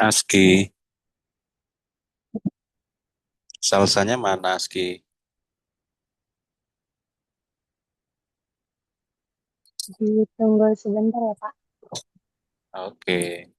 ASCII. Salsanya mana ASCII? Ditunggu sebentar ya, Pak. Oke.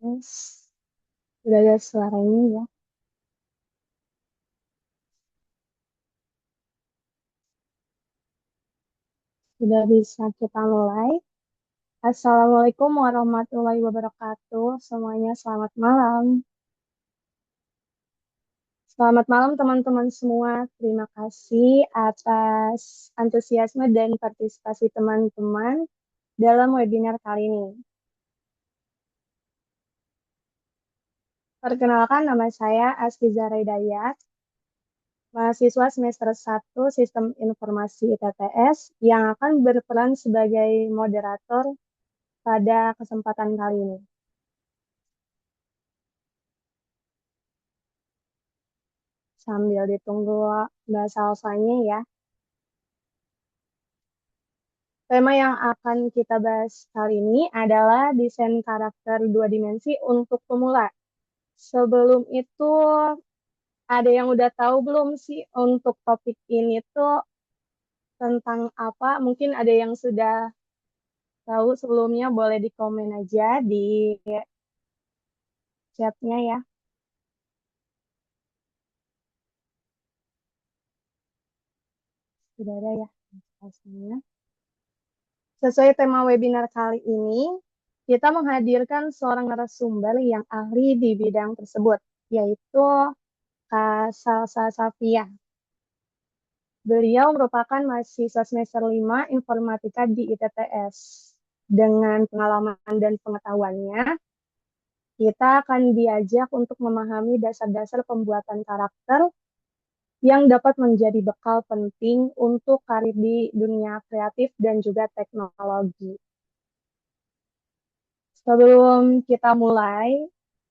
Yes. Sudah ada suaranya ya. Sudah bisa kita mulai. Assalamualaikum warahmatullahi wabarakatuh. Semuanya selamat malam. Selamat malam teman-teman semua. Terima kasih atas antusiasme dan partisipasi teman-teman dalam webinar kali ini. Perkenalkan, nama saya Aski Zaraidayat, mahasiswa semester 1 Sistem Informasi ITTS yang akan berperan sebagai moderator pada kesempatan kali ini. Sambil ditunggu Mbak Salsanya ya. Tema yang akan kita bahas kali ini adalah desain karakter dua dimensi untuk pemula. Sebelum itu, ada yang udah tahu belum sih untuk topik ini tuh tentang apa? Mungkin ada yang sudah tahu sebelumnya, boleh di komen aja di chatnya ya. Sudah ada ya. Pastinya. Sesuai tema webinar kali ini, kita menghadirkan seorang narasumber yang ahli di bidang tersebut, yaitu Kak Salsa Safia. Beliau merupakan mahasiswa semester 5 Informatika di ITTS. Dengan pengalaman dan pengetahuannya, kita akan diajak untuk memahami dasar-dasar pembuatan karakter yang dapat menjadi bekal penting untuk karir di dunia kreatif dan juga teknologi. Sebelum kita mulai,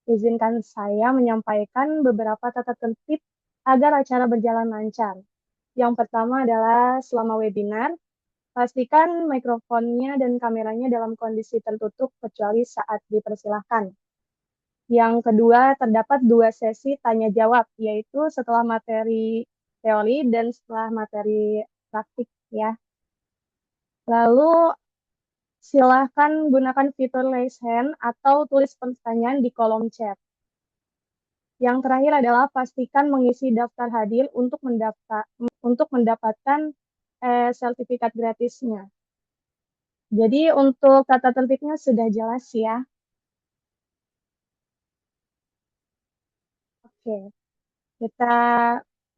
izinkan saya menyampaikan beberapa tata tertib agar acara berjalan lancar. Yang pertama adalah selama webinar, pastikan mikrofonnya dan kameranya dalam kondisi tertutup kecuali saat dipersilahkan. Yang kedua, terdapat dua sesi tanya jawab, yaitu setelah materi teori dan setelah materi praktik ya. Lalu silahkan gunakan fitur raise hand atau tulis pertanyaan di kolom chat. Yang terakhir adalah pastikan mengisi daftar hadir untuk mendapatkan sertifikat gratisnya. Jadi untuk tata tertibnya sudah jelas ya. Oke, kita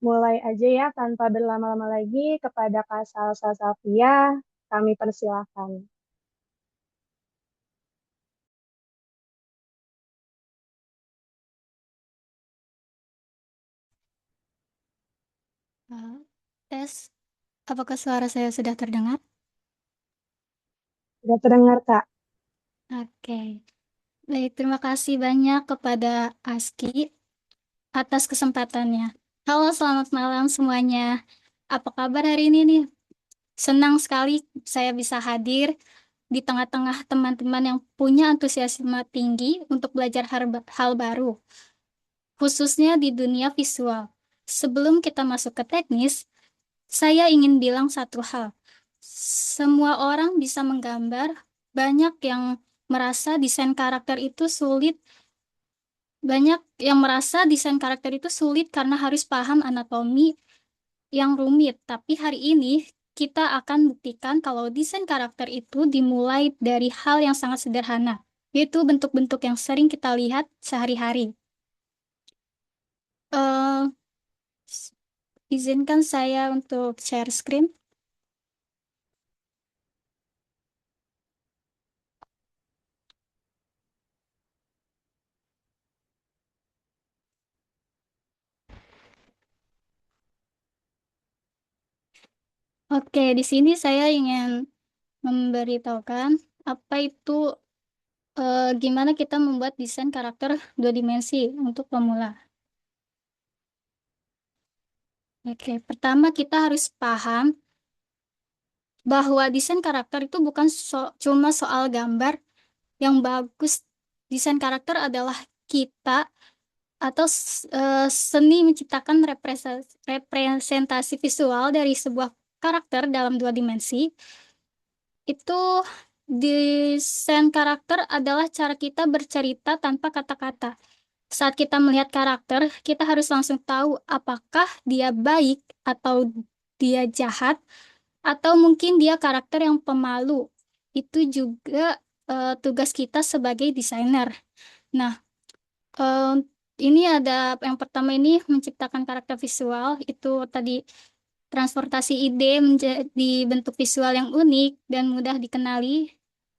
mulai aja ya tanpa berlama-lama lagi kepada Kak Salsa Safia, kami persilahkan. Uh, Tes, apakah suara saya sudah terdengar? Sudah terdengar Kak? Oke, baik. Terima kasih banyak kepada Aski atas kesempatannya. Halo, selamat malam semuanya. Apa kabar hari ini nih? Senang sekali saya bisa hadir di tengah-tengah teman-teman yang punya antusiasme tinggi untuk belajar hal baru, khususnya di dunia visual. Sebelum kita masuk ke teknis, saya ingin bilang satu hal. Semua orang bisa menggambar, banyak yang merasa desain karakter itu sulit, banyak yang merasa desain karakter itu sulit karena harus paham anatomi yang rumit. Tapi hari ini kita akan buktikan kalau desain karakter itu dimulai dari hal yang sangat sederhana, yaitu bentuk-bentuk yang sering kita lihat sehari-hari. Eh, Izinkan saya untuk share screen. Oke, di sini saya ingin memberitahukan apa itu gimana kita membuat desain karakter dua dimensi untuk pemula. Oke, pertama kita harus paham bahwa desain karakter itu bukan cuma soal gambar yang bagus. Desain karakter adalah kita atau seni menciptakan representasi visual dari sebuah karakter dalam dua dimensi. Itu desain karakter adalah cara kita bercerita tanpa kata-kata. Saat kita melihat karakter, kita harus langsung tahu apakah dia baik atau dia jahat, atau mungkin dia karakter yang pemalu. Itu juga tugas kita sebagai desainer. Nah, eh, ini ada yang pertama ini menciptakan karakter visual, itu tadi transportasi ide menjadi bentuk visual yang unik dan mudah dikenali.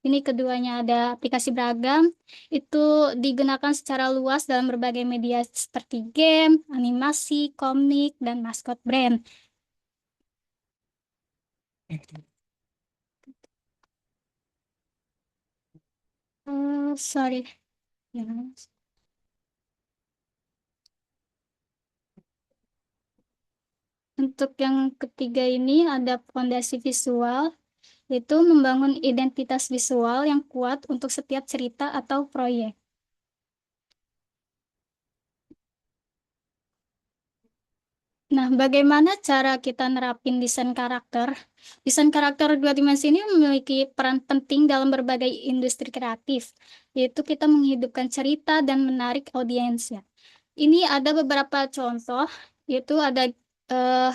Ini keduanya ada aplikasi beragam, itu digunakan secara luas dalam berbagai media seperti game, animasi, komik, dan maskot brand. Sorry. Ya. Untuk yang ketiga ini ada fondasi visual, yaitu membangun identitas visual yang kuat untuk setiap cerita atau proyek. Nah, bagaimana cara kita nerapin desain karakter? Desain karakter dua dimensi ini memiliki peran penting dalam berbagai industri kreatif, yaitu kita menghidupkan cerita dan menarik audiensnya. Ini ada beberapa contoh, yaitu ada eh,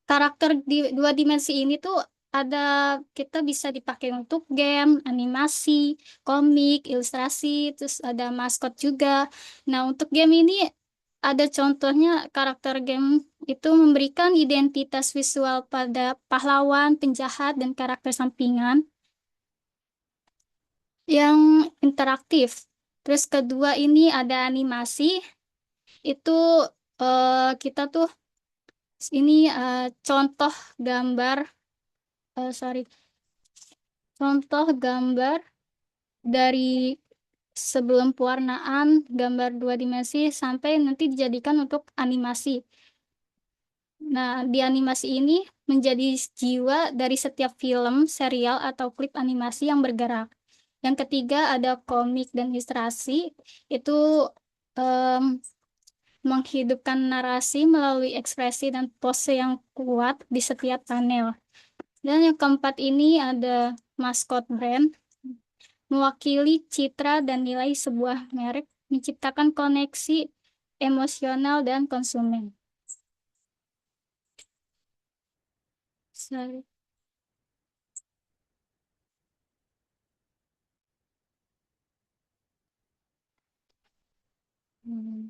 karakter di dua dimensi ini tuh ada kita bisa dipakai untuk game, animasi, komik, ilustrasi, terus ada maskot juga. Nah, untuk game ini ada contohnya karakter game itu memberikan identitas visual pada pahlawan, penjahat, dan karakter sampingan. yang interaktif. Terus kedua ini ada animasi, itu kita tuh ini contoh gambar, sorry, contoh gambar dari sebelum pewarnaan gambar dua dimensi sampai nanti dijadikan untuk animasi. Nah, di animasi ini menjadi jiwa dari setiap film, serial, atau klip animasi yang bergerak. Yang ketiga ada komik dan ilustrasi, itu em, menghidupkan narasi melalui ekspresi dan pose yang kuat di setiap panel. Dan yang keempat ini ada maskot brand, mewakili citra dan nilai sebuah merek, menciptakan koneksi emosional dan konsumen. Sorry. Hmm.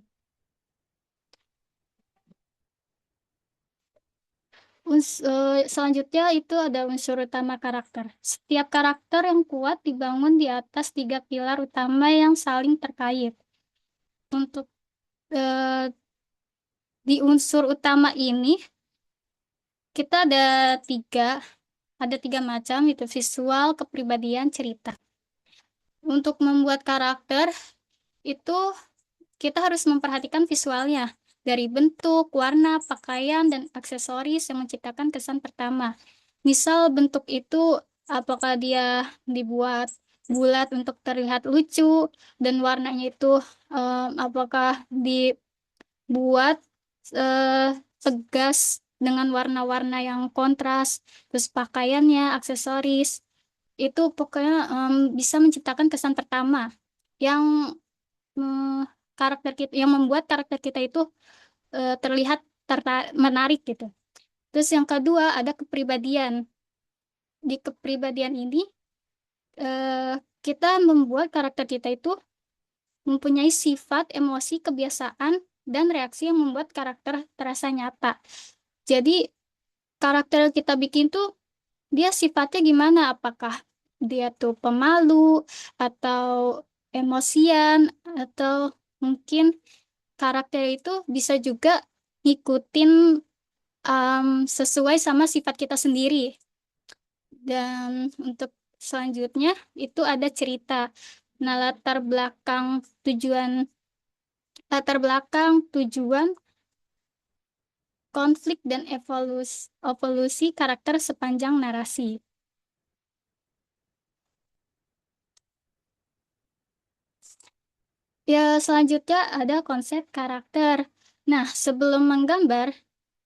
Selanjutnya itu ada unsur utama karakter. Setiap karakter yang kuat dibangun di atas tiga pilar utama yang saling terkait. Untuk eh, di unsur utama ini kita ada tiga macam, itu visual, kepribadian, cerita. Untuk membuat karakter itu kita harus memperhatikan visualnya dari bentuk, warna, pakaian, dan aksesoris yang menciptakan kesan pertama. Misal bentuk itu apakah dia dibuat bulat untuk terlihat lucu, dan warnanya itu apakah dibuat tegas dengan warna-warna yang kontras, terus pakaiannya, aksesoris, itu pokoknya bisa menciptakan kesan pertama yang mm, karakter kita, yang membuat karakter kita itu terlihat menarik gitu. Terus yang kedua ada kepribadian. Di kepribadian ini eh, kita membuat karakter kita itu mempunyai sifat, emosi, kebiasaan, dan reaksi yang membuat karakter terasa nyata. Jadi karakter yang kita bikin tuh dia sifatnya gimana? Apakah dia tuh pemalu atau emosian atau mungkin karakter itu bisa juga ngikutin sesuai sama sifat kita sendiri. Dan untuk selanjutnya itu ada cerita. Nah, latar belakang, tujuan, konflik dan evolusi karakter sepanjang narasi. Ya, selanjutnya ada konsep karakter. Nah, sebelum menggambar,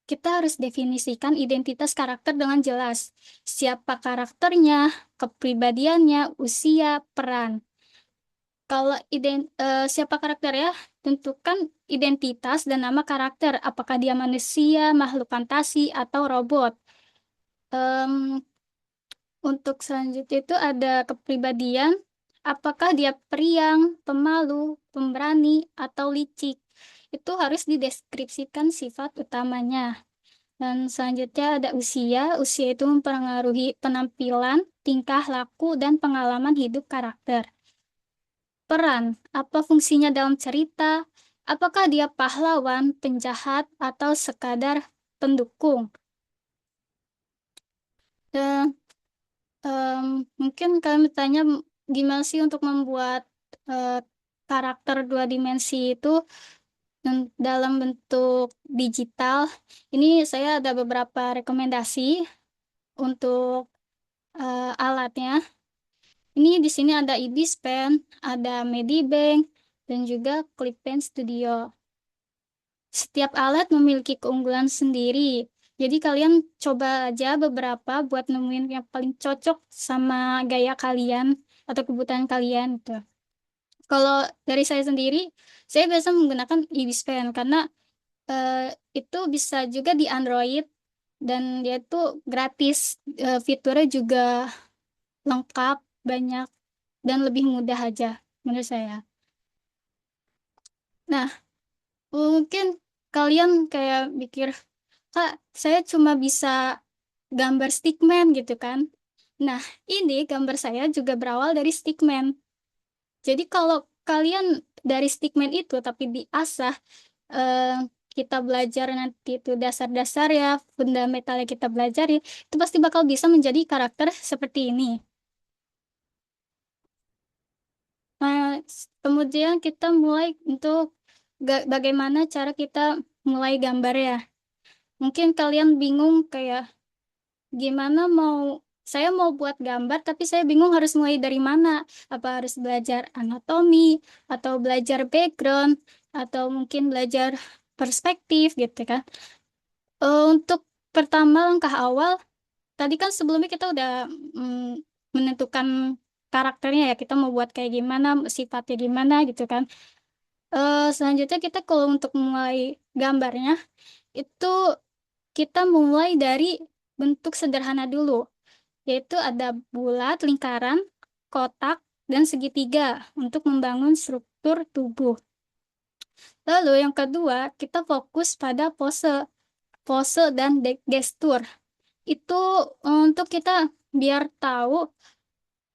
kita harus definisikan identitas karakter dengan jelas. Siapa karakternya, kepribadiannya, usia, peran. Kalau siapa karakter ya, tentukan identitas dan nama karakter. Apakah dia manusia, makhluk fantasi, atau robot. Em, untuk selanjutnya itu ada kepribadian. Apakah dia periang, pemalu, pemberani, atau licik. Itu harus dideskripsikan sifat utamanya. Dan selanjutnya ada usia. Usia itu mempengaruhi penampilan, tingkah laku, dan pengalaman hidup karakter. Peran, apa fungsinya dalam cerita? Apakah dia pahlawan, penjahat, atau sekadar pendukung? Dan em, mungkin kalian bertanya gimana sih untuk membuat eh, karakter dua dimensi itu dalam bentuk digital. Ini saya ada beberapa rekomendasi untuk alatnya. Ini di sini ada Ibispen, ada Medibank, dan juga Clickbank Studio. Setiap alat memiliki keunggulan sendiri. Jadi kalian coba aja beberapa buat nemuin yang paling cocok sama gaya kalian atau kebutuhan kalian gitu. Kalau dari saya sendiri, saya biasa menggunakan Ibispen karena eh, itu bisa juga di Android dan dia itu gratis. Fiturnya juga lengkap, banyak, dan lebih mudah aja menurut saya. Nah, mungkin kalian kayak mikir, Kak, saya cuma bisa gambar stickman gitu kan. Nah, ini gambar saya juga berawal dari stickman. Jadi kalau kalian dari stickman itu tapi diasah, eh, kita belajar nanti itu dasar-dasar ya, fundamental yang kita pelajari, itu pasti bakal bisa menjadi karakter seperti ini. Nah, kemudian kita mulai untuk bagaimana cara kita mulai gambar ya. Mungkin kalian bingung kayak gimana saya mau buat gambar tapi saya bingung harus mulai dari mana. Apa harus belajar anatomi atau belajar background atau mungkin belajar perspektif gitu kan. Untuk pertama langkah awal, tadi kan sebelumnya kita udah menentukan karakternya ya, kita mau buat kayak gimana, sifatnya gimana gitu kan. Selanjutnya kita kalau untuk mulai gambarnya itu kita mulai dari bentuk sederhana dulu, yaitu ada bulat, lingkaran, kotak, dan segitiga untuk membangun struktur tubuh. Lalu yang kedua, kita fokus pada pose dan gestur. Itu untuk kita biar tahu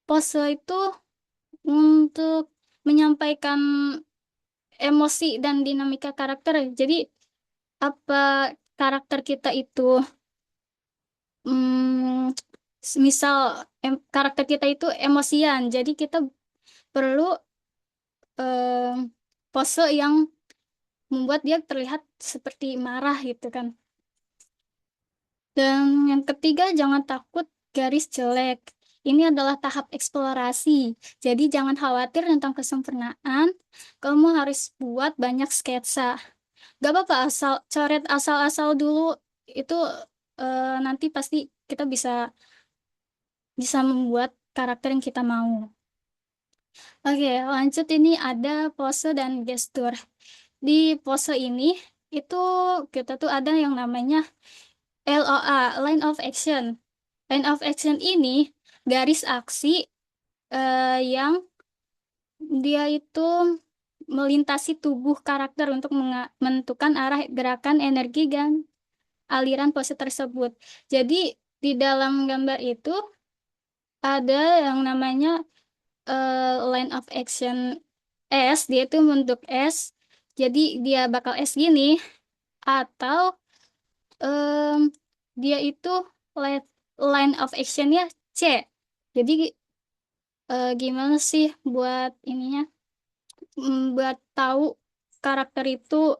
pose itu untuk menyampaikan emosi dan dinamika karakter. Jadi apa karakter kita itu mm, misal karakter kita itu emosian. Jadi kita perlu pose yang membuat dia terlihat seperti marah gitu kan. Dan yang ketiga, jangan takut garis jelek. Ini adalah tahap eksplorasi. Jadi jangan khawatir tentang kesempurnaan. Kamu harus buat banyak sketsa. Gak apa-apa, coret asal-asal dulu. Itu nanti pasti kita bisa bisa membuat karakter yang kita mau. Oke, lanjut ini ada pose dan gestur. Di pose ini, itu kita tuh ada yang namanya LOA, line of action. Line of action ini garis aksi yang dia itu melintasi tubuh karakter untuk menentukan arah gerakan, energi, dan aliran pose tersebut. Jadi di dalam gambar itu ada yang namanya line of action S, dia itu bentuk S. Jadi dia bakal S gini, atau em, dia itu line line of actionnya C. Jadi gimana sih buat ininya, buat tahu karakter itu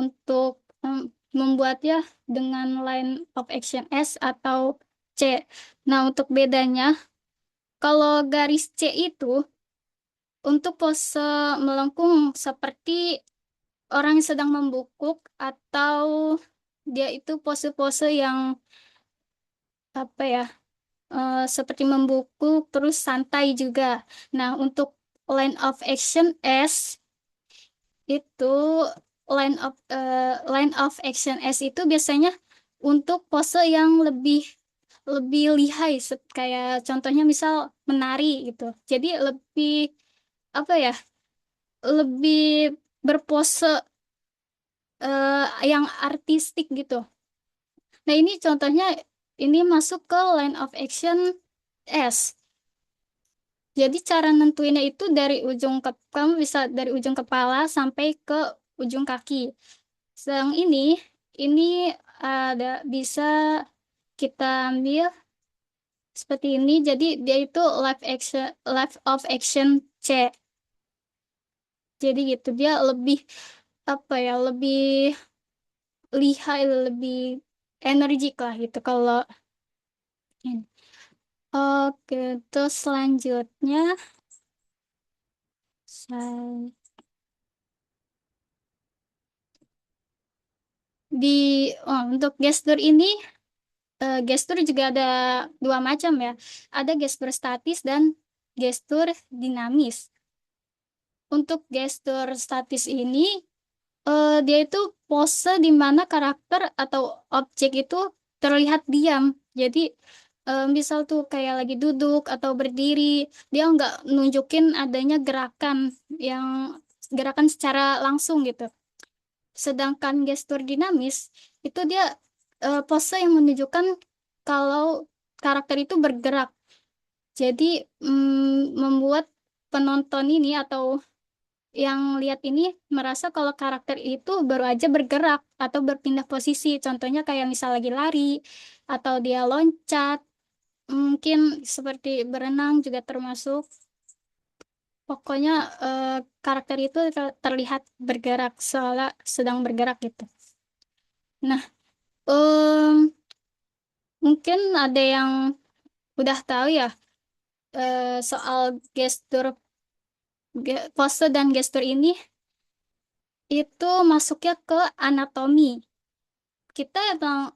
untuk membuatnya dengan line of action S atau C. Nah, untuk bedanya, kalau garis C itu untuk pose melengkung seperti orang yang sedang membungkuk, atau dia itu pose-pose yang apa ya, seperti membungkuk terus santai juga. Nah, untuk line of action S itu line of action S itu biasanya untuk pose yang lebih lebih lihai, kayak contohnya misal menari gitu. Jadi lebih apa ya? Lebih berpose yang artistik gitu. Nah, ini contohnya ini masuk ke line of action S. Jadi cara nentuinnya itu dari kamu bisa dari ujung kepala sampai ke ujung kaki. Sedang ini ada bisa kita ambil seperti ini. Jadi dia itu live of action C. Jadi gitu dia lebih apa ya, lebih lihai, lebih energik lah gitu kalau ini. Oke, terus selanjutnya saya di untuk gestur ini, gestur juga ada dua macam ya. Ada gestur statis dan gestur dinamis. Untuk gestur statis ini, dia itu pose di mana karakter atau objek itu terlihat diam. Jadi misal tuh kayak lagi duduk atau berdiri, dia nggak nunjukin adanya yang gerakan secara langsung gitu. Sedangkan gestur dinamis itu dia pose yang menunjukkan kalau karakter itu bergerak. Jadi membuat penonton ini atau yang lihat ini merasa kalau karakter itu baru aja bergerak atau berpindah posisi. Contohnya kayak misal lagi lari atau dia loncat, mungkin seperti berenang juga termasuk. Pokoknya karakter itu terlihat bergerak seolah sedang bergerak gitu. Nah, em, mungkin ada yang udah tahu ya soal gestur, pose dan gestur ini itu masuknya ke anatomi. Kita emang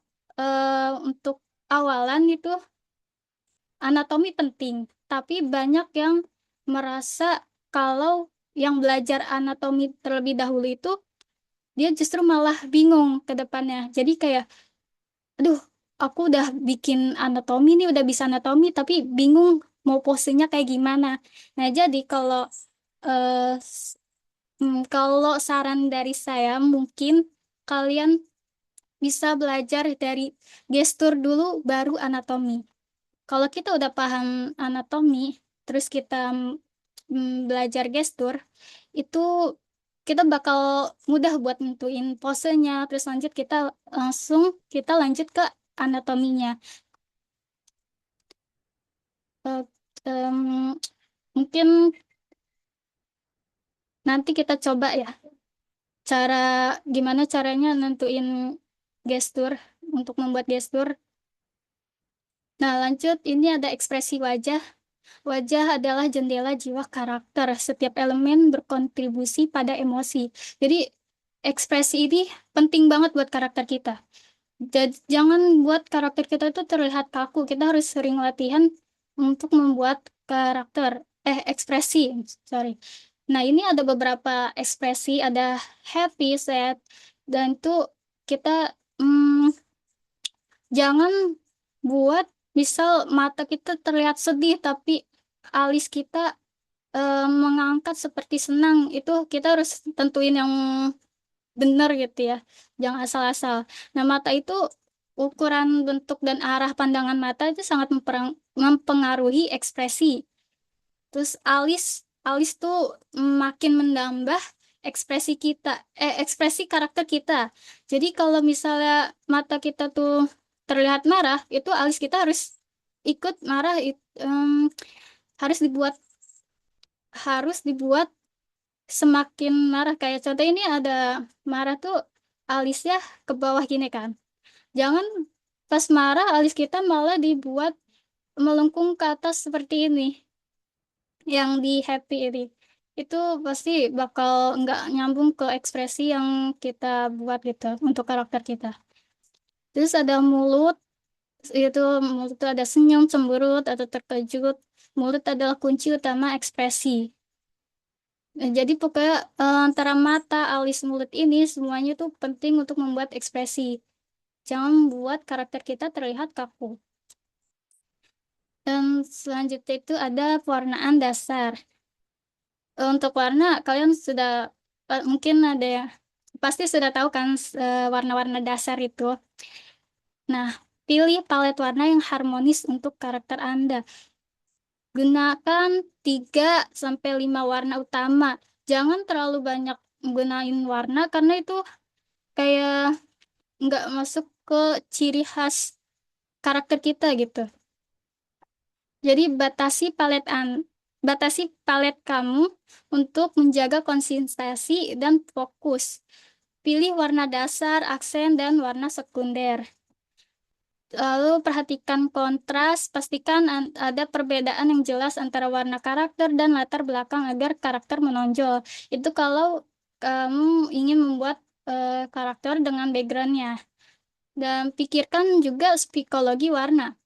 untuk awalan itu anatomi penting, tapi banyak yang merasa kalau yang belajar anatomi terlebih dahulu itu dia justru malah bingung ke depannya. Jadi kayak, aduh, aku udah bikin anatomi nih, udah bisa anatomi, tapi bingung mau posenya kayak gimana. Nah, jadi eh, s- kalau saran dari saya, mungkin kalian bisa belajar dari gestur dulu, baru anatomi. Kalau kita udah paham anatomi, terus kita belajar gestur, itu kita bakal mudah buat nentuin posenya, terus kita lanjut ke anatominya. Eh, em, Mungkin nanti kita coba ya cara gimana caranya nentuin gestur untuk membuat gestur. Nah, lanjut ini ada ekspresi wajah. Wajah adalah jendela jiwa karakter. Setiap elemen berkontribusi pada emosi. Jadi, ekspresi ini penting banget buat karakter kita. Jangan buat karakter kita itu terlihat kaku. Kita harus sering latihan untuk membuat ekspresi. Sorry. Nah, ini ada beberapa ekspresi, ada happy, sad, dan itu kita mm, jangan buat misal mata kita terlihat sedih, tapi alis kita mengangkat seperti senang. Itu kita harus tentuin yang benar gitu ya. Jangan asal-asal. Nah, mata itu ukuran bentuk dan arah pandangan mata itu sangat mempengaruhi ekspresi. Terus alis tuh makin menambah ekspresi karakter kita. Jadi kalau misalnya mata kita tuh terlihat marah, itu alis kita ikut marah, harus dibuat harus dibuat semakin marah. Kayak contoh ini ada marah tuh alisnya ke bawah gini kan. Jangan pas marah alis kita malah dibuat melengkung ke atas seperti ini. Yang di happy ini. Itu pasti bakal nggak nyambung ke ekspresi yang kita buat gitu untuk karakter kita. Terus ada mulut itu ada senyum, cemberut, atau terkejut. Mulut adalah kunci utama ekspresi. Jadi pokoknya antara mata, alis, mulut ini semuanya tuh penting untuk membuat ekspresi. Jangan buat karakter kita terlihat kaku. Dan selanjutnya itu ada pewarnaan dasar. Untuk warna, kalian sudah mungkin ada ya, pasti sudah tahu kan warna-warna dasar itu. Nah, pilih palet warna yang harmonis untuk karakter Anda. Gunakan 3 sampai 5 warna utama. Jangan terlalu banyak gunain warna karena itu kayak nggak masuk ke ciri khas karakter kita gitu. Jadi batasi palet kamu untuk menjaga konsistensi dan fokus. Pilih warna dasar, aksen, dan warna sekunder. Lalu perhatikan kontras, pastikan ada perbedaan yang jelas antara warna karakter dan latar belakang agar karakter menonjol. Itu kalau kamu ingin membuat karakter dengan backgroundnya. Dan pikirkan juga psikologi warna.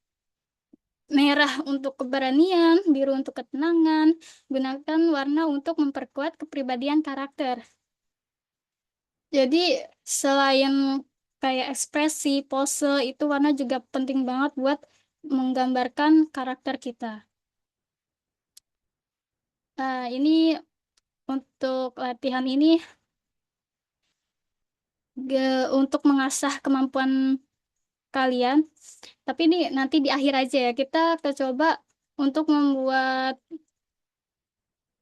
Merah untuk keberanian, biru untuk ketenangan. Gunakan warna untuk memperkuat kepribadian karakter. Jadi selain kayak ekspresi, pose, itu warna juga penting banget buat menggambarkan karakter kita. Ini untuk latihan ini untuk mengasah kemampuan kalian. Tapi ini nanti di akhir aja ya. Kita coba untuk membuat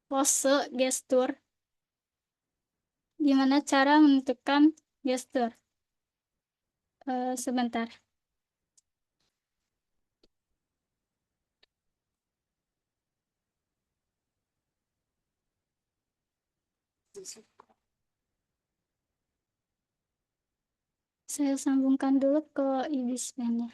pose gestur. Gimana cara menentukan gestur? Sebentar. Saya sambungkan dulu ke Ibispennya.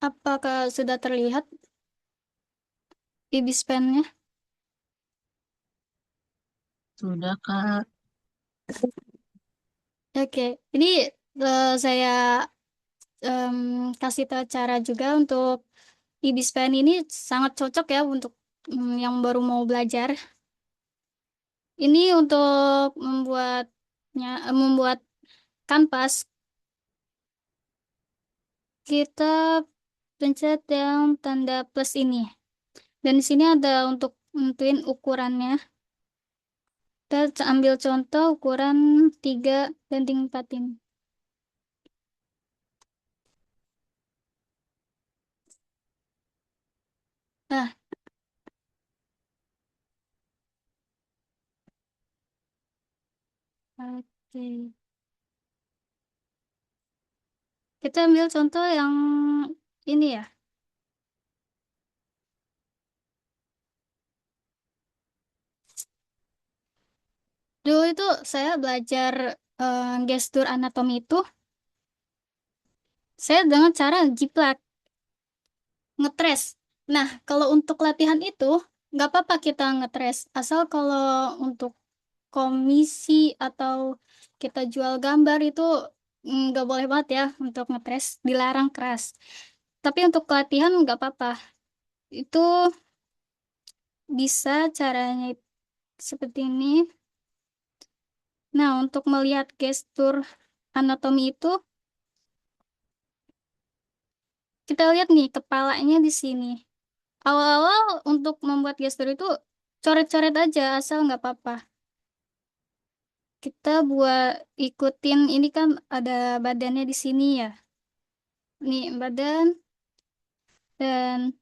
Apakah sudah terlihat Ibispennya? Sudah, Kak. Oke, ini saya em, kasih tahu cara juga untuk Ibispen ini sangat cocok ya untuk yang baru mau belajar. Ini untuk membuat kanvas, kita pencet yang tanda plus ini. Dan di sini ada untuk nentuin ukurannya. Kita ambil contoh ukuran 3:4 ini. Nah, oke. Kita ambil contoh yang ini ya. Dulu itu saya belajar gestur anatomi itu, saya dengan cara jiplak, ngetres. Nah, kalau untuk latihan itu, nggak apa-apa kita ngetres. Asal kalau untuk komisi atau kita jual gambar itu nggak boleh banget ya untuk ngetres, dilarang keras. Tapi untuk latihan nggak apa-apa. Itu bisa caranya seperti ini. Nah, untuk melihat gestur anatomi itu, kita lihat nih kepalanya di sini. Awal-awal untuk membuat gestur itu coret-coret aja, asal nggak apa-apa. Kita buat ikutin ini kan ada badannya di sini ya. Nih badan dan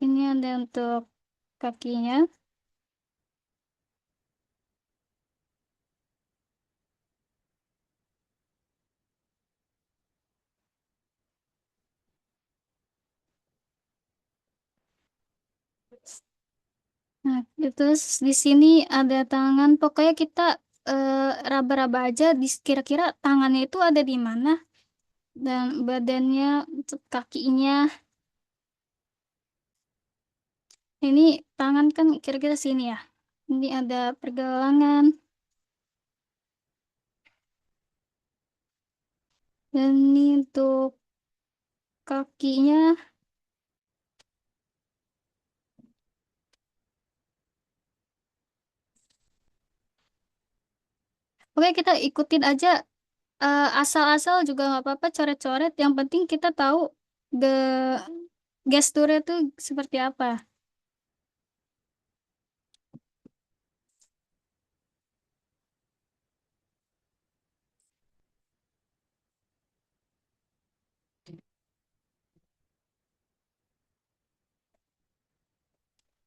ini ada untuk kakinya. Nah, itu di sini ada tangan. Pokoknya kita eh, raba-raba aja kira-kira tangannya itu ada di mana dan badannya untuk kakinya. Ini tangan kan kira-kira sini ya. Ini ada pergelangan dan ini untuk kakinya. Oke, kita ikutin aja asal-asal juga nggak apa-apa coret-coret. Yang penting kita tahu the gesturnya tuh seperti apa.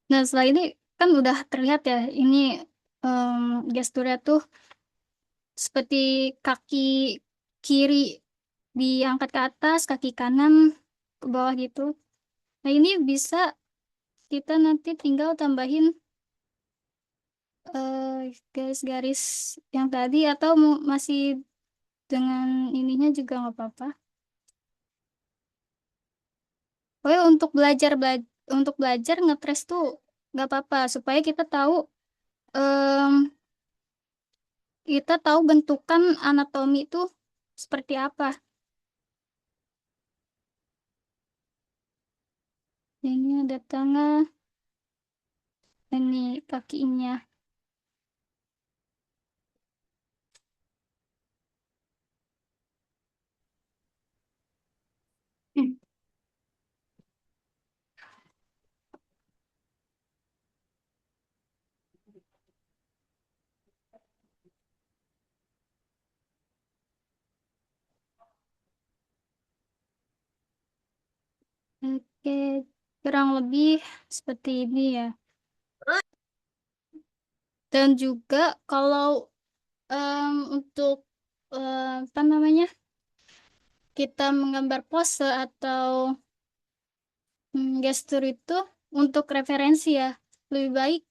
Nah, setelah ini kan udah terlihat ya, ini gesturnya tuh seperti kaki kiri diangkat ke atas, kaki kanan ke bawah gitu. Nah, ini bisa kita nanti tinggal tambahin garis-garis yang tadi atau masih dengan ininya juga nggak apa-apa. Oh ya, untuk belajar ngetrace tuh nggak apa-apa supaya em, kita tahu bentukan anatomi itu seperti apa. Ini ada tangan, ini kakinya. Oke, kurang lebih seperti ini ya. Dan juga kalau untuk apa namanya kita menggambar pose atau gestur itu untuk referensi ya, lebih baik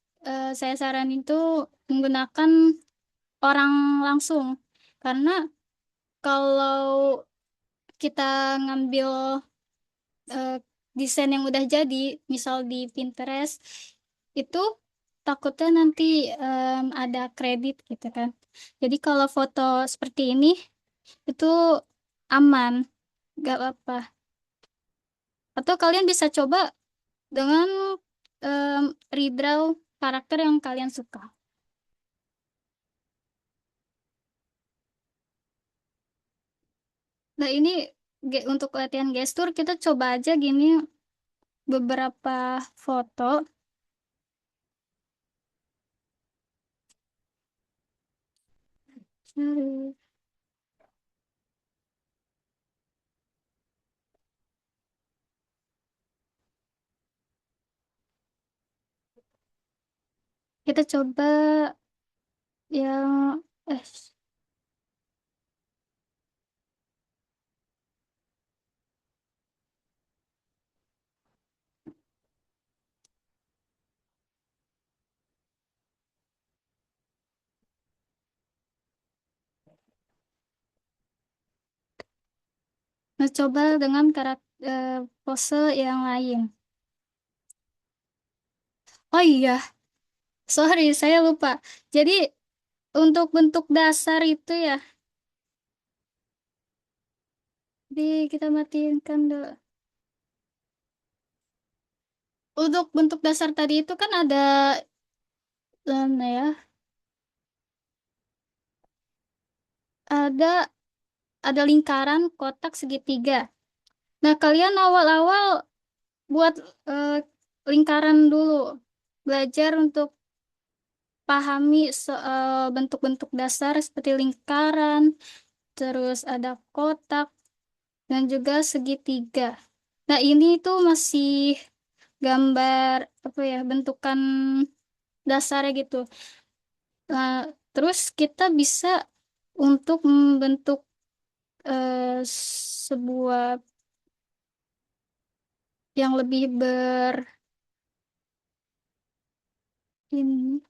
saya saranin itu menggunakan orang langsung karena kalau kita ngambil eh, desain yang udah jadi, misal di Pinterest, itu takutnya nanti ada kredit gitu kan. Jadi kalau foto seperti ini itu aman, gak apa-apa. Atau kalian bisa coba dengan em, redraw karakter yang kalian suka. Nah ini untuk latihan gestur kita coba aja gini beberapa foto. Hmm, Kita coba yang eh nah, coba dengan pose yang lain. Oh iya, sorry saya lupa. Jadi untuk bentuk dasar itu ya, kita matiin dulu. Untuk bentuk dasar tadi itu kan ada mana ya? Ada ada lingkaran, kotak, segitiga. Nah, kalian awal-awal buat eh, lingkaran dulu. Belajar untuk pahami bentuk-bentuk dasar seperti lingkaran, terus ada kotak, dan juga segitiga. Nah, ini tuh masih gambar apa ya, bentukan dasarnya gitu. Nah, terus kita bisa untuk membentuk sebuah yang lebih ini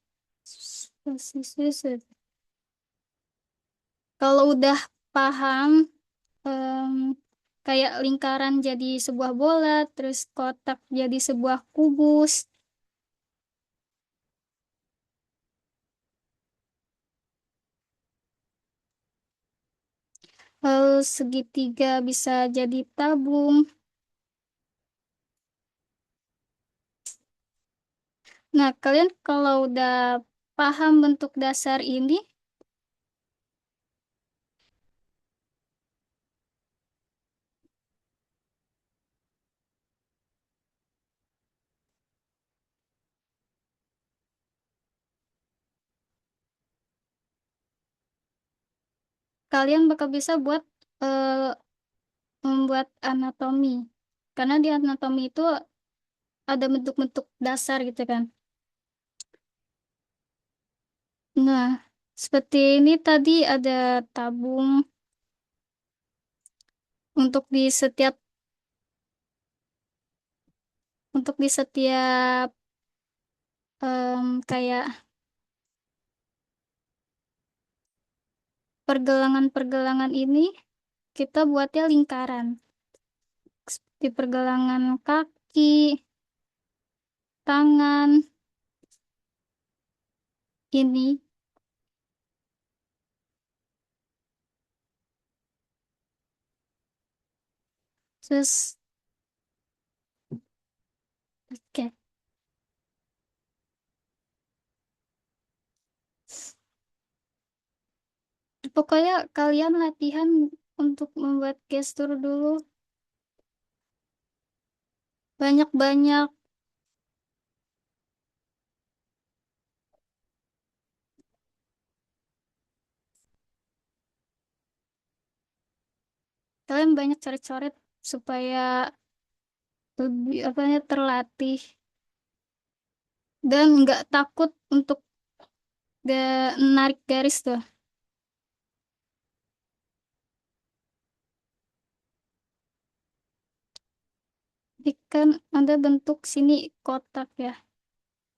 kalau udah paham em, kayak lingkaran jadi sebuah bola, terus kotak jadi sebuah kubus, lalu segitiga bisa jadi tabung. Nah, kalian kalau udah paham bentuk dasar ini, kalian bakal bisa eh, membuat anatomi. Karena di anatomi itu ada bentuk-bentuk dasar gitu kan. Nah, seperti ini tadi ada tabung untuk di setiap kayak pergelangan-pergelangan ini kita buatnya lingkaran. Di pergelangan kaki, tangan ini. Terus, oke. Pokoknya kalian latihan untuk membuat gestur dulu. Banyak-banyak. Kalian banyak coret-coret supaya lebih apa ya, terlatih. Dan nggak takut untuk narik garis tuh. Jadi kan ada bentuk sini kotak ya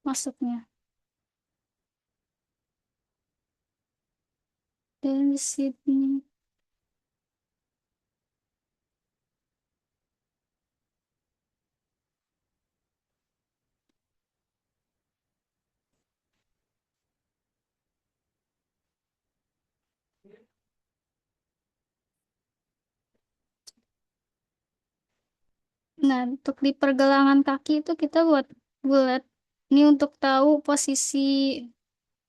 masuknya. Dan di sini. Nah, untuk di pergelangan kaki itu kita buat bulat. Ini untuk tahu posisi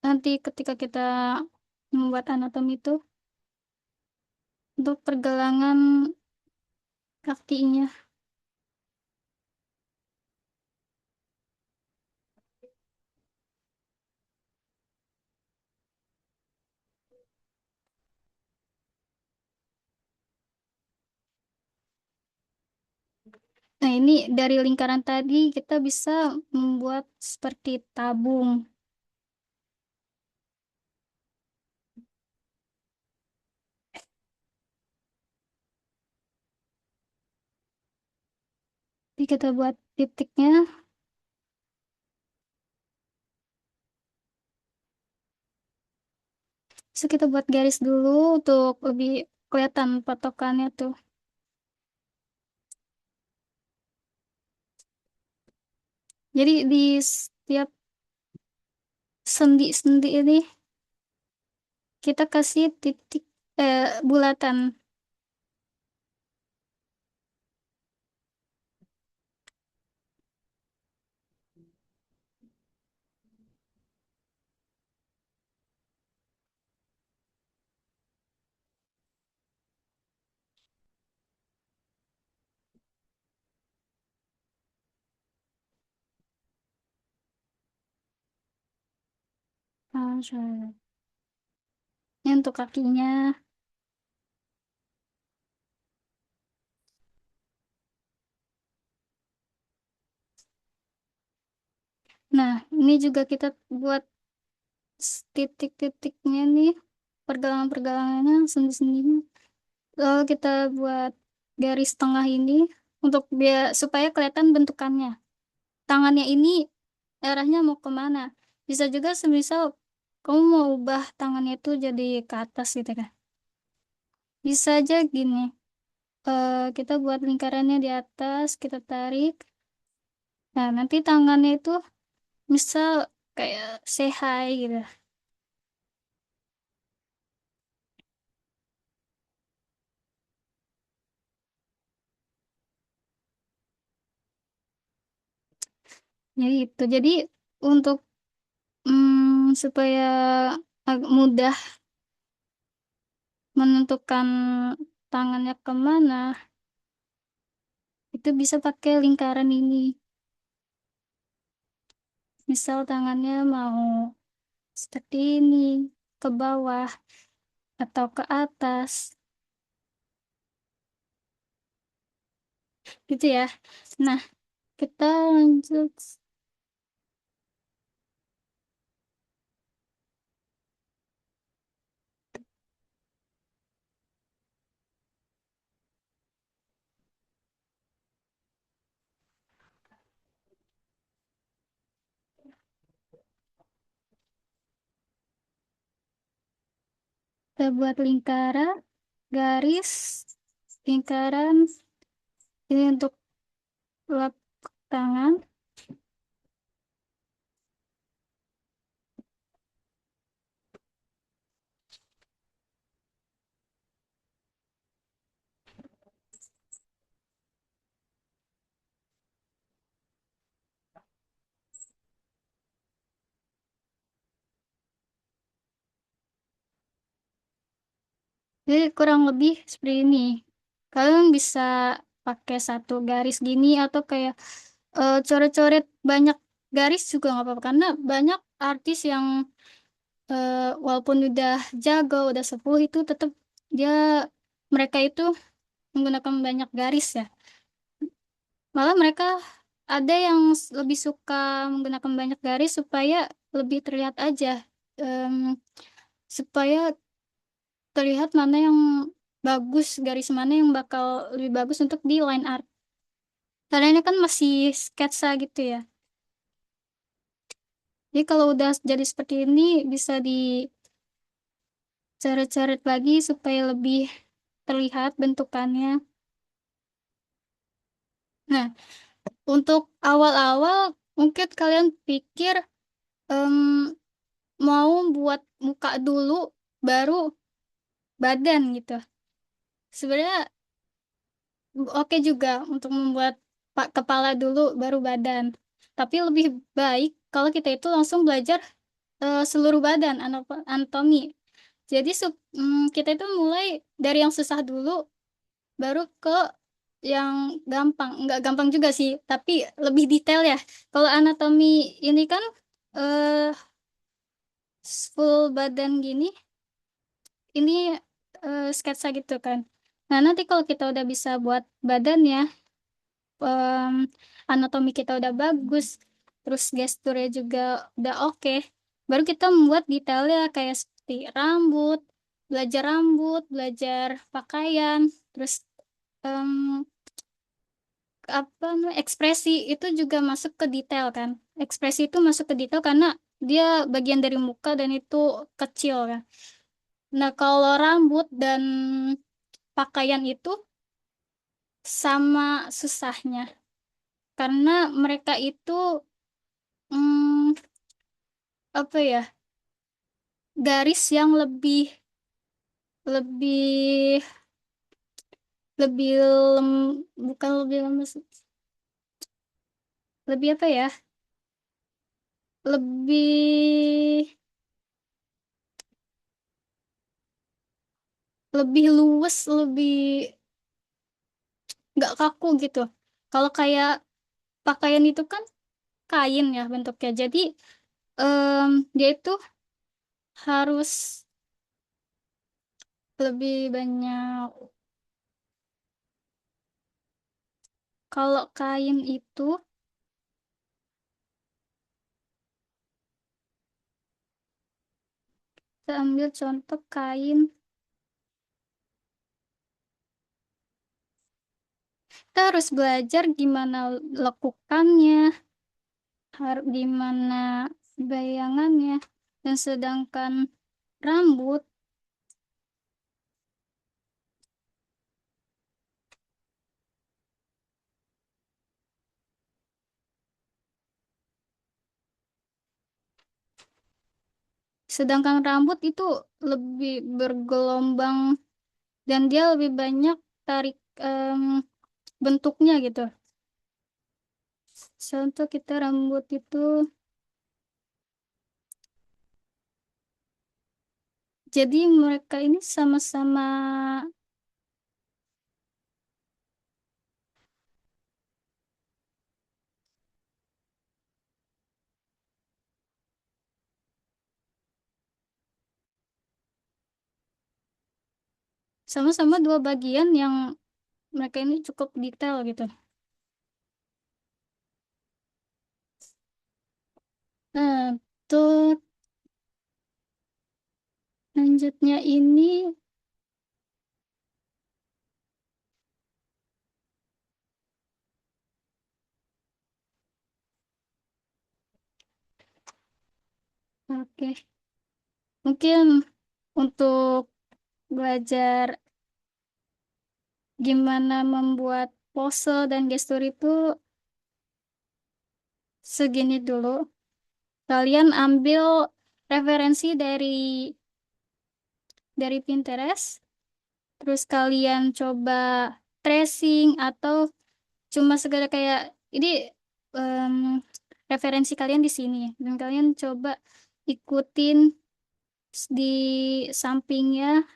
nanti ketika kita membuat anatomi itu untuk pergelangan kakinya. Nah, ini dari lingkaran tadi kita bisa membuat seperti tabung. Jadi kita buat titiknya. So, kita buat garis dulu untuk lebih kelihatan patokannya tuh. Jadi di setiap sendi-sendi ini kita kasih titik bulatan. Ah, so- Ini untuk kakinya. Nah, ini juga kita buat titik-titiknya nih, pergelangan-pergelangannya, sendi-sendinya. Lalu kita buat garis tengah ini untuk biar supaya kelihatan bentukannya. Tangannya ini arahnya mau kemana? Bisa juga semisal kamu mau ubah tangannya itu jadi ke atas gitu kan. Bisa aja gini. Kita buat lingkarannya di atas, kita tarik. Nah, nanti tangannya itu misal kayak say hi gitu. Jadi itu. Jadi untuk supaya mudah menentukan tangannya kemana, itu bisa pakai lingkaran ini. Misal tangannya mau seperti ini, ke bawah atau ke atas, gitu ya. Nah, Kita lanjut. Kita buat lingkaran, garis, lingkaran. Ini untuk telapak tangan. Jadi kurang lebih seperti ini. Kalian bisa pakai satu garis gini atau kayak coret-coret banyak garis juga nggak apa-apa karena banyak artis yang walaupun udah jago, udah sepuh itu tetap dia mereka itu menggunakan banyak garis ya. Malah mereka ada yang lebih suka menggunakan banyak garis supaya lebih terlihat aja. Em, supaya terlihat mana yang bagus, garis mana yang bakal lebih bagus untuk di line art. Karena ini kan masih sketsa gitu ya. Jadi kalau udah jadi seperti ini bisa dicoret-coret lagi supaya lebih terlihat bentukannya. Nah, untuk awal-awal mungkin kalian pikir em, mau buat muka dulu baru badan gitu. Sebenarnya oke juga untuk membuat kepala dulu baru badan. Tapi lebih baik kalau kita itu langsung belajar seluruh badan anatomi. Jadi kita itu mulai dari yang susah dulu baru ke yang gampang. Nggak gampang juga sih, tapi lebih detail ya. Kalau anatomi ini kan eh full badan gini, ini sketsa gitu kan. Nah, nanti kalau kita udah bisa buat badannya, em, anatomi kita udah bagus, terus gesturnya juga udah oke, baru kita membuat detailnya kayak seperti rambut, belajar pakaian, terus em, apa namanya, ekspresi itu juga masuk ke detail kan. Ekspresi itu masuk ke detail karena dia bagian dari muka dan itu kecil kan. Nah, kalau rambut dan pakaian itu sama susahnya karena mereka itu hmm, apa ya, garis yang lebih lebih lebih lem, bukan lebih lemes, lebih apa ya, lebih lebih luwes, lebih nggak kaku gitu. Kalau kayak pakaian itu kan kain ya bentuknya, jadi dia itu harus lebih banyak. Kalau kain itu kita ambil contoh kain, kita harus belajar gimana lekukannya, harus gimana bayangannya, dan sedangkan rambut, itu lebih bergelombang dan dia lebih banyak tarik bentuknya gitu. Contoh kita rambut itu, jadi mereka ini sama-sama sama-sama dua bagian yang mereka ini cukup detail gitu. Nah, tuh lanjutnya ini oke. Mungkin untuk belajar gimana membuat pose dan gestur itu segini dulu. Kalian ambil referensi dari Pinterest, terus kalian coba tracing atau cuma segala kayak ini em, referensi kalian di sini dan kalian coba ikutin di sampingnya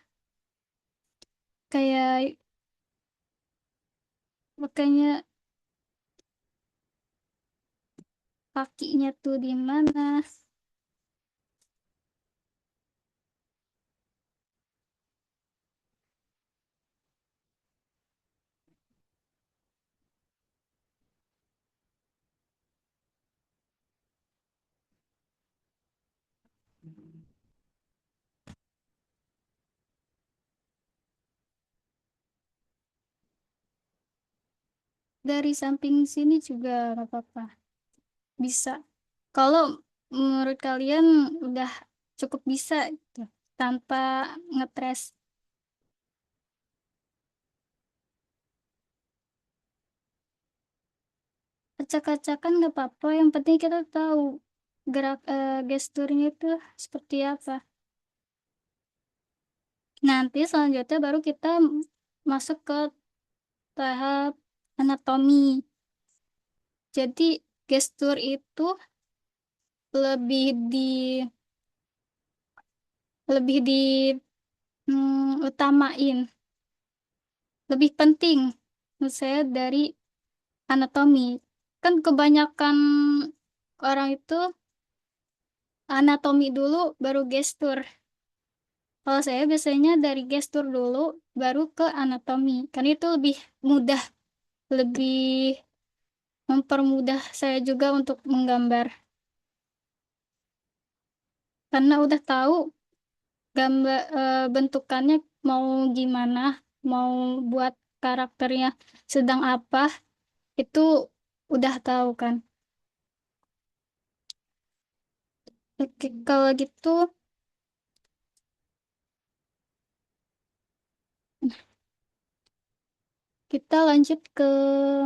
kayak makanya kakinya tuh di mana. Dari samping sini juga nggak apa-apa, bisa. Kalau menurut kalian udah cukup bisa gitu, tanpa ngetres. Acak-acakan nggak apa-apa, yang penting kita tahu gerak gesturnya itu seperti apa. Nanti selanjutnya baru kita masuk ke tahap anatomi. Jadi gestur itu lebih di lebih di utamain, lebih penting menurut saya dari anatomi. Kan kebanyakan orang itu anatomi dulu baru gestur. Kalau saya biasanya dari gestur dulu baru ke anatomi. Karena itu lebih mudah, lebih mempermudah saya juga untuk menggambar. Karena udah tahu gambar bentukannya mau gimana, mau buat karakternya sedang apa, itu udah tahu kan. Oke, kalau gitu kita lanjut ke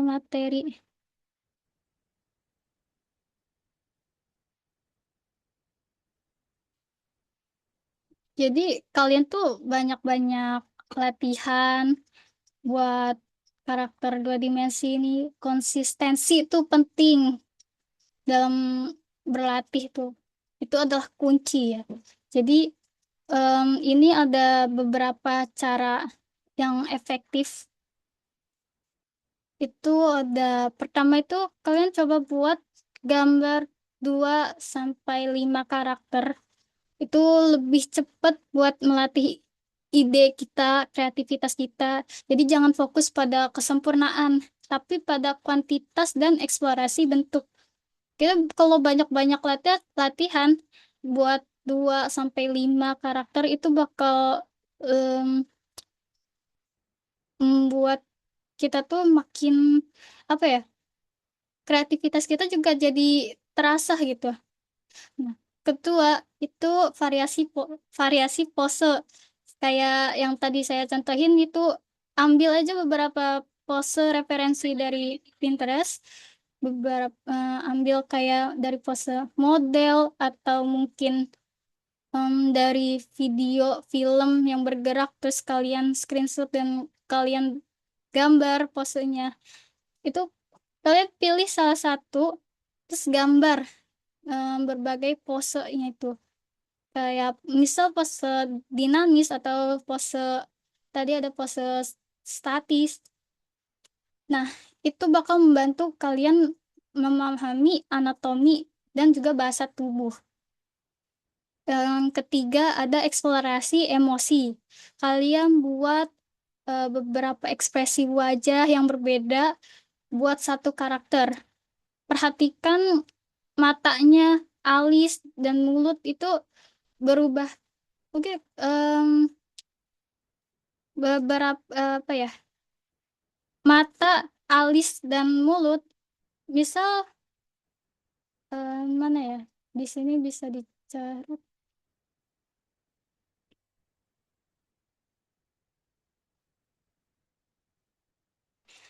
materi. Jadi kalian tuh banyak-banyak latihan buat karakter dua dimensi ini. Konsistensi itu penting dalam berlatih tuh. Itu adalah kunci ya. Jadi ini ada beberapa cara yang efektif. Itu ada pertama itu kalian coba buat gambar 2 sampai 5 karakter. Itu lebih cepat buat melatih ide kita, kreativitas kita. Jadi jangan fokus pada kesempurnaan, tapi pada kuantitas dan eksplorasi bentuk. Kita kalau banyak-banyak latihan buat 2 sampai 5 karakter itu bakal em, membuat kita tuh makin apa ya? Kreativitas kita juga jadi terasa gitu. Nah, kedua itu variasi pose. Kayak yang tadi saya contohin itu ambil aja beberapa pose referensi dari Pinterest, beberapa ambil kayak dari pose model atau mungkin dari video film yang bergerak terus kalian screenshot dan kalian gambar posenya. Itu kalian pilih salah satu terus gambar berbagai posenya itu. Kayak misal pose dinamis atau pose tadi ada pose statis. Nah, itu bakal membantu kalian memahami anatomi dan juga bahasa tubuh. Yang ketiga ada eksplorasi emosi. Kalian buat beberapa ekspresi wajah yang berbeda buat satu karakter. Perhatikan matanya, alis dan mulut itu berubah. Oke, beberapa apa ya? Mata, alis dan mulut. Misal mana ya? Di sini bisa dicari.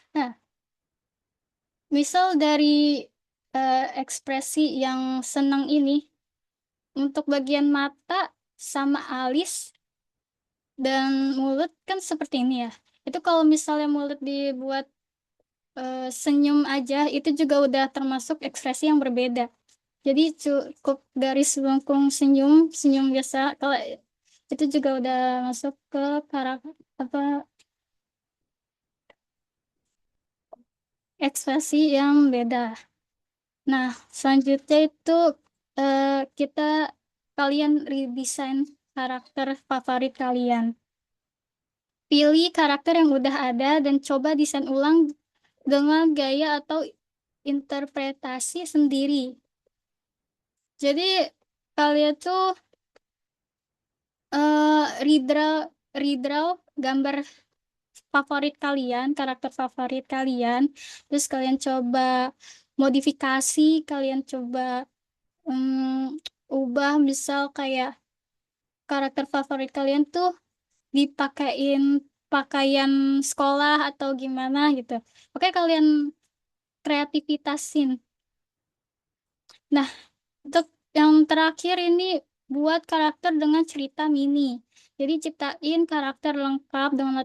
Nah, misal dari ekspresi yang senang ini, untuk bagian mata sama alis dan mulut kan seperti ini ya. Itu kalau misalnya mulut dibuat senyum aja, itu juga udah termasuk ekspresi yang berbeda. Jadi cukup garis lengkung senyum, senyum biasa. Kalau itu juga udah masuk ke karakter apa ekspresi yang beda. Nah, selanjutnya itu kita kalian redesign karakter favorit kalian. Pilih karakter yang udah ada dan coba desain ulang dengan gaya atau interpretasi sendiri. Jadi kalian tuh redraw redraw gambar favorit kalian, karakter favorit kalian, terus kalian coba modifikasi, kalian coba ubah misal kayak karakter favorit kalian tuh dipakein pakaian sekolah atau gimana gitu. Oke, kalian kreativitasin. Nah, untuk yang terakhir ini buat karakter dengan cerita mini. Jadi ciptain karakter lengkap dengan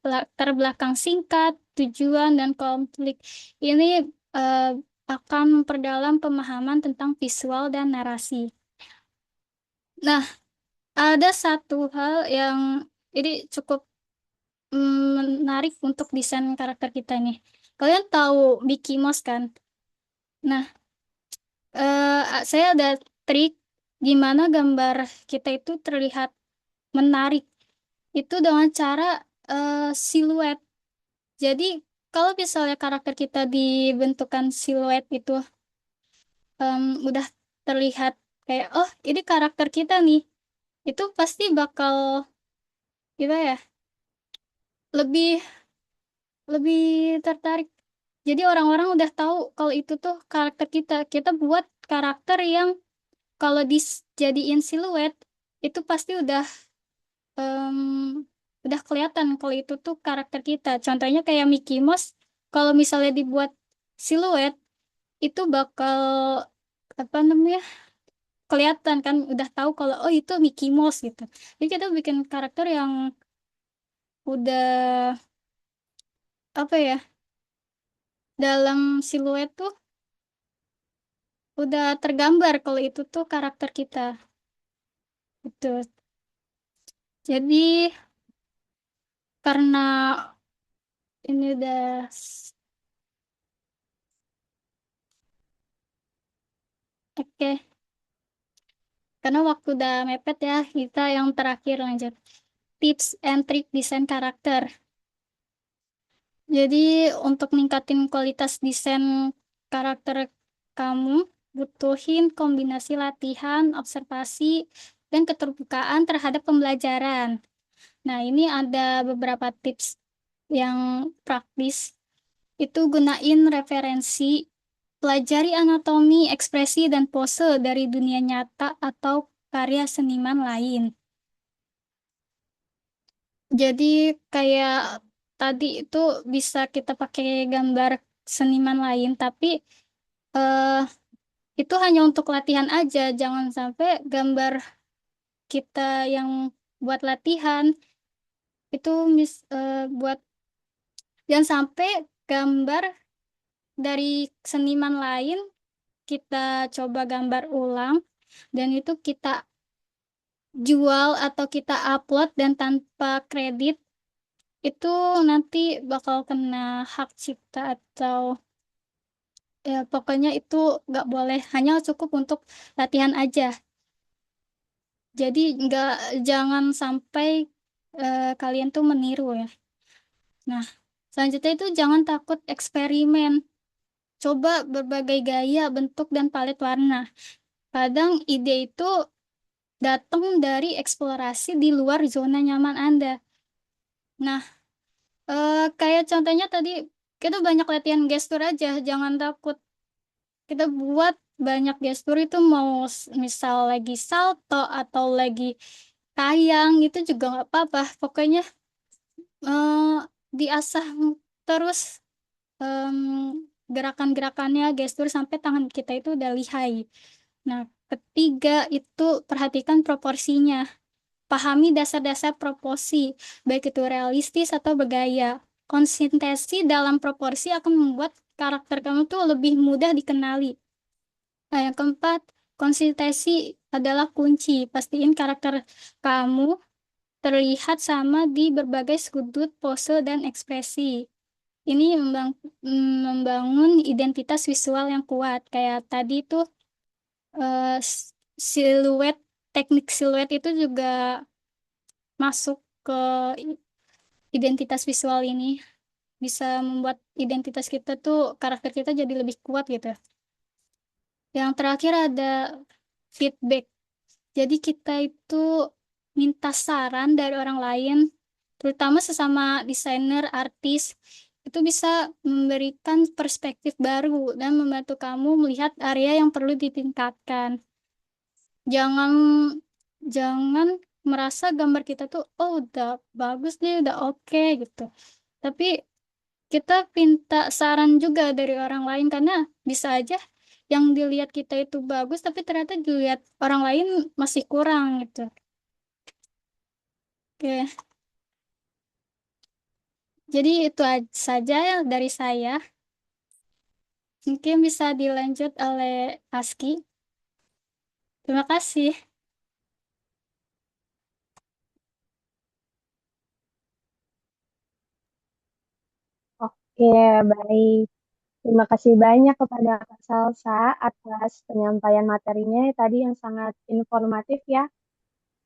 latar belakang singkat, tujuan dan konflik. Ini eh, akan memperdalam pemahaman tentang visual dan narasi. Nah, ada satu hal yang ini cukup menarik untuk desain karakter kita nih. Kalian tahu Mickey Mouse kan? Nah, saya ada trik gimana gambar kita itu terlihat menarik. Itu dengan cara siluet. Jadi, kalau misalnya karakter kita dibentukan siluet itu udah terlihat kayak, oh ini karakter kita nih. Itu pasti bakal, gitu ya, lebih lebih tertarik. Jadi orang-orang udah tahu kalau itu tuh karakter kita. Kita buat karakter yang kalau dijadiin siluet itu pasti em, udah kelihatan kalau itu tuh karakter kita. Contohnya kayak Mickey Mouse, kalau misalnya dibuat siluet itu bakal apa namanya kelihatan kan, udah tahu kalau oh itu Mickey Mouse gitu. Jadi kita bikin karakter yang udah apa ya dalam siluet tuh udah tergambar kalau itu tuh karakter kita. Itu. Jadi karena ini udah oke, karena waktu udah mepet ya, kita yang terakhir lanjut. Tips and trick desain karakter. Jadi untuk ningkatin kualitas desain karakter kamu, butuhin kombinasi latihan, observasi, dan keterbukaan terhadap pembelajaran. Nah, ini ada beberapa tips yang praktis. Itu gunain referensi, pelajari anatomi, ekspresi, dan pose dari dunia nyata atau karya seniman lain. Jadi kayak tadi itu bisa kita pakai gambar seniman lain, tapi eh, itu hanya untuk latihan aja. Jangan sampai gambar kita yang buat latihan itu buat jangan sampai gambar dari seniman lain kita coba gambar ulang dan itu kita jual atau kita upload dan tanpa kredit itu nanti bakal kena hak cipta atau ya pokoknya itu nggak boleh, hanya cukup untuk latihan aja. Jadi nggak jangan sampai kalian tuh meniru ya. Nah, selanjutnya itu jangan takut eksperimen. Coba berbagai gaya, bentuk, dan palet warna. Kadang ide itu datang dari eksplorasi di luar zona nyaman Anda. Nah, kayak contohnya tadi, kita banyak latihan gestur aja, jangan takut. Kita buat banyak gestur itu mau misal lagi salto atau lagi kayang, itu juga nggak apa-apa. Pokoknya eh, diasah terus em, gerakan-gerakannya, gestur sampai tangan kita itu udah lihai. Nah, ketiga itu perhatikan proporsinya. Pahami dasar-dasar proporsi, baik itu realistis atau bergaya. Konsistensi dalam proporsi akan membuat karakter kamu tuh lebih mudah dikenali. Nah, yang keempat, konsistensi adalah kunci. Pastiin karakter kamu terlihat sama di berbagai sudut pose dan ekspresi. Ini membangun identitas visual yang kuat. Kayak tadi tuh eh, siluet, teknik siluet itu juga masuk ke identitas visual ini. Bisa membuat identitas kita tuh, karakter kita jadi lebih kuat gitu. Yang terakhir ada feedback. Jadi kita itu minta saran dari orang lain, terutama sesama desainer, artis, itu bisa memberikan perspektif baru dan membantu kamu melihat area yang perlu ditingkatkan. Jangan jangan merasa gambar kita tuh oh udah bagus nih, udah oke gitu. Tapi kita minta saran juga dari orang lain karena bisa aja yang dilihat kita itu bagus tapi ternyata dilihat orang lain masih kurang gitu. Oke, jadi itu saja ya dari saya. Mungkin bisa dilanjut oleh Aski. Terima kasih. Oke, baik. Terima kasih banyak kepada Kak Salsa atas penyampaian materinya tadi yang sangat informatif ya.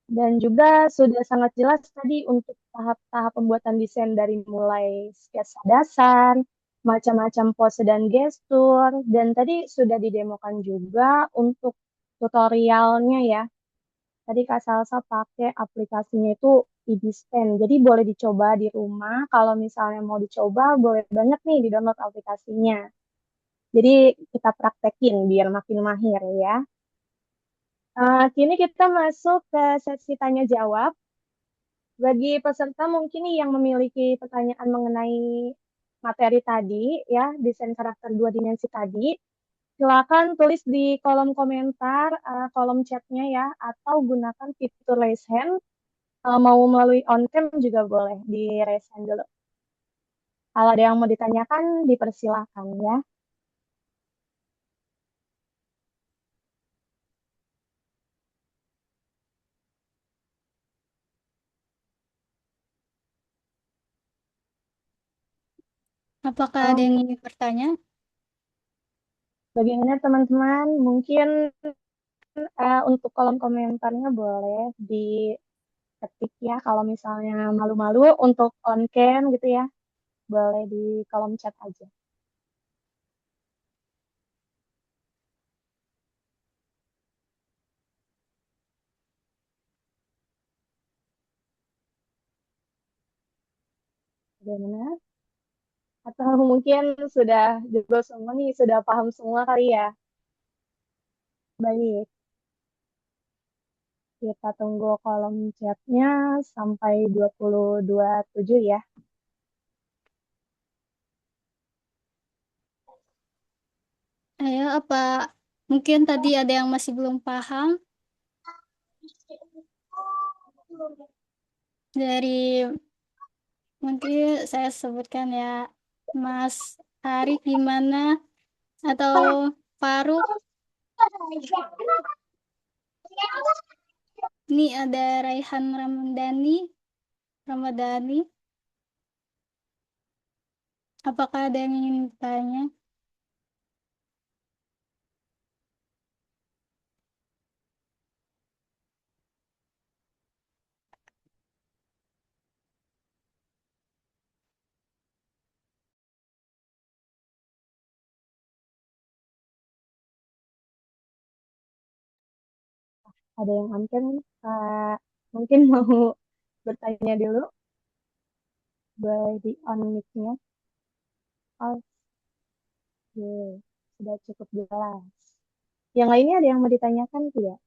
Dan juga sudah sangat jelas tadi untuk tahap-tahap pembuatan desain dari mulai sketsa dasar, macam-macam pose dan gestur, dan tadi sudah didemokan juga untuk tutorialnya ya. Tadi Kak Salsa pakai aplikasinya itu IBSTAN, jadi boleh dicoba di rumah. Kalau misalnya mau dicoba, boleh banget nih di-download aplikasinya. Jadi kita praktekin biar makin mahir ya. Kini kita masuk ke sesi tanya jawab. Bagi peserta mungkin nih yang memiliki pertanyaan mengenai materi tadi, ya, desain karakter dua dimensi tadi, silakan tulis di kolom komentar, kolom chatnya ya, atau gunakan fitur raise hand. Mau melalui on cam juga boleh di raise hand dulu. Kalau ada yang mau ditanyakan, dipersilakan ya. Apakah ada Um, yang ingin bertanya? Bagaimana teman-teman? Mungkin untuk kolom komentarnya boleh diketik ya. Kalau misalnya malu-malu untuk on cam gitu ya, boleh di kolom chat aja. Bagaimana? Atau mungkin sudah juga semua nih, sudah paham semua kali ya. Baik, kita tunggu kolom chatnya sampai 2027 ya. Ayo, apa mungkin tadi ada yang masih belum paham dari mungkin saya sebutkan ya Mas Ari gimana atau Faruk. Ini ada Raihan Ramadhani. Apakah ada yang ingin bertanya? Ada yang mungkin mungkin mau bertanya dulu, boleh di on mic-nya. Oke, sudah cukup jelas. Yang lainnya ada yang mau ditanyakan tidak?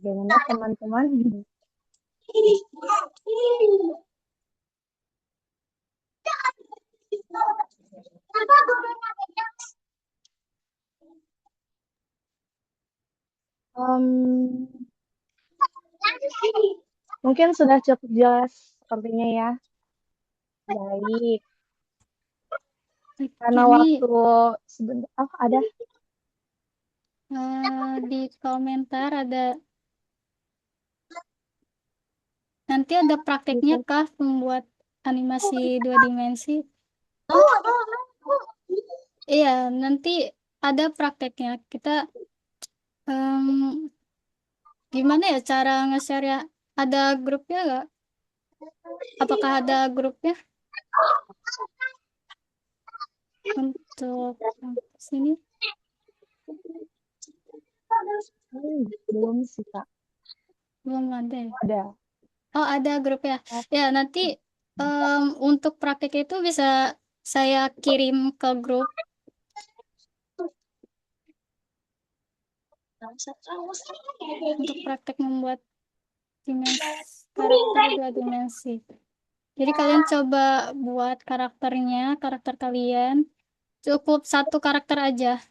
Bagaimana teman-teman? Em, mungkin sudah cukup jelas sepertinya ya. Baik, karena Ini waktu sebentar. Oh, ada. di komentar nanti ada prakteknya kah membuat animasi 2 dimensi? Iya, nanti ada prakteknya. Kita em, gimana ya cara nge-share ya? Ada grupnya nggak? Apakah ada grupnya untuk sini? Belum sih, Kak. Belum ada ya? Ada. Oh, ada grupnya. Ya, nanti untuk praktek itu bisa saya kirim ke grup untuk praktek membuat karakter 2 dimensi. Jadi kalian coba buat karakter kalian. Cukup satu karakter aja.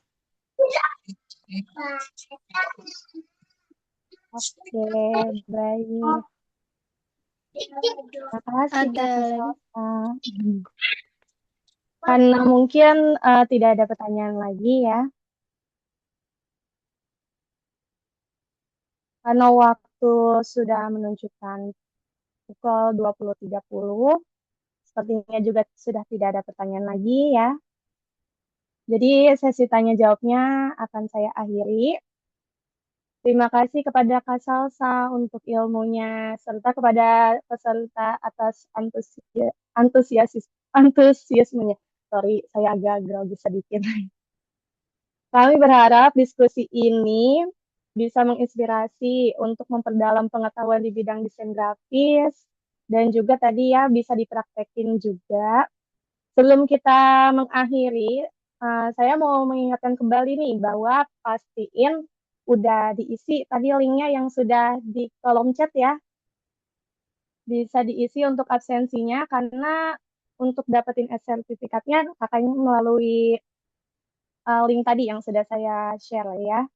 Oke, baik. Terima kasih, Ada Kak lagi. Salsa. Karena mungkin tidak ada pertanyaan lagi ya. Karena waktu sudah menunjukkan pukul 20.30, sepertinya juga sudah tidak ada pertanyaan lagi ya. Jadi sesi tanya jawabnya akan saya akhiri. Terima kasih kepada Kak Salsa untuk ilmunya, serta kepada peserta atas antusiasmenya. Sorry, saya agak grogi sedikit. Kami berharap diskusi ini bisa menginspirasi untuk memperdalam pengetahuan di bidang desain grafis, dan juga tadi ya bisa dipraktekin juga. Sebelum kita mengakhiri, saya mau mengingatkan kembali nih bahwa pastiin udah diisi tadi linknya yang sudah di kolom chat ya. Bisa diisi untuk absensinya karena untuk dapetin sertifikatnya kakaknya melalui link tadi yang sudah saya share ya.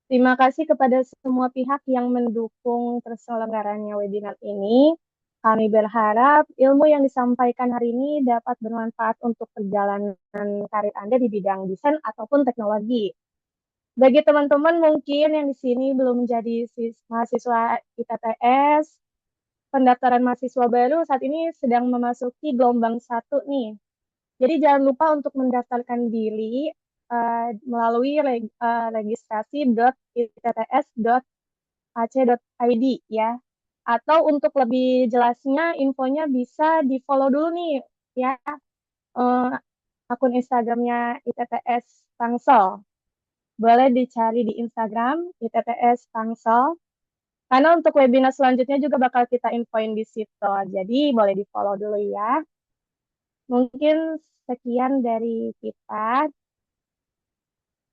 Terima kasih kepada semua pihak yang mendukung terselenggaranya webinar ini. Kami berharap ilmu yang disampaikan hari ini dapat bermanfaat untuk perjalanan karir Anda di bidang desain ataupun teknologi. Bagi teman-teman mungkin yang di sini belum menjadi mahasiswa ITTS, pendaftaran mahasiswa baru saat ini sedang memasuki gelombang 1 nih. Jadi jangan lupa untuk mendaftarkan diri melalui registrasi.itts.ac.id ya. Atau untuk lebih jelasnya infonya bisa di follow dulu nih ya uh, akun Instagramnya ITTS Tangsel. Boleh dicari di Instagram ITTS Tangsel. Karena untuk webinar selanjutnya juga bakal kita infoin di situ. Jadi boleh di follow dulu ya. Mungkin sekian dari kita.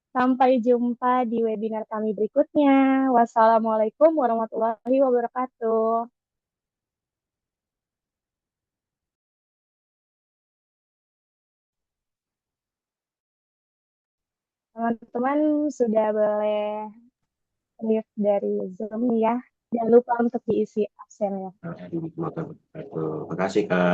Sampai jumpa di webinar kami berikutnya. Wassalamualaikum warahmatullahi wabarakatuh. Teman-teman sudah boleh lift dari Zoom ya. Jangan lupa untuk diisi absennya. Terima kasih, Kak.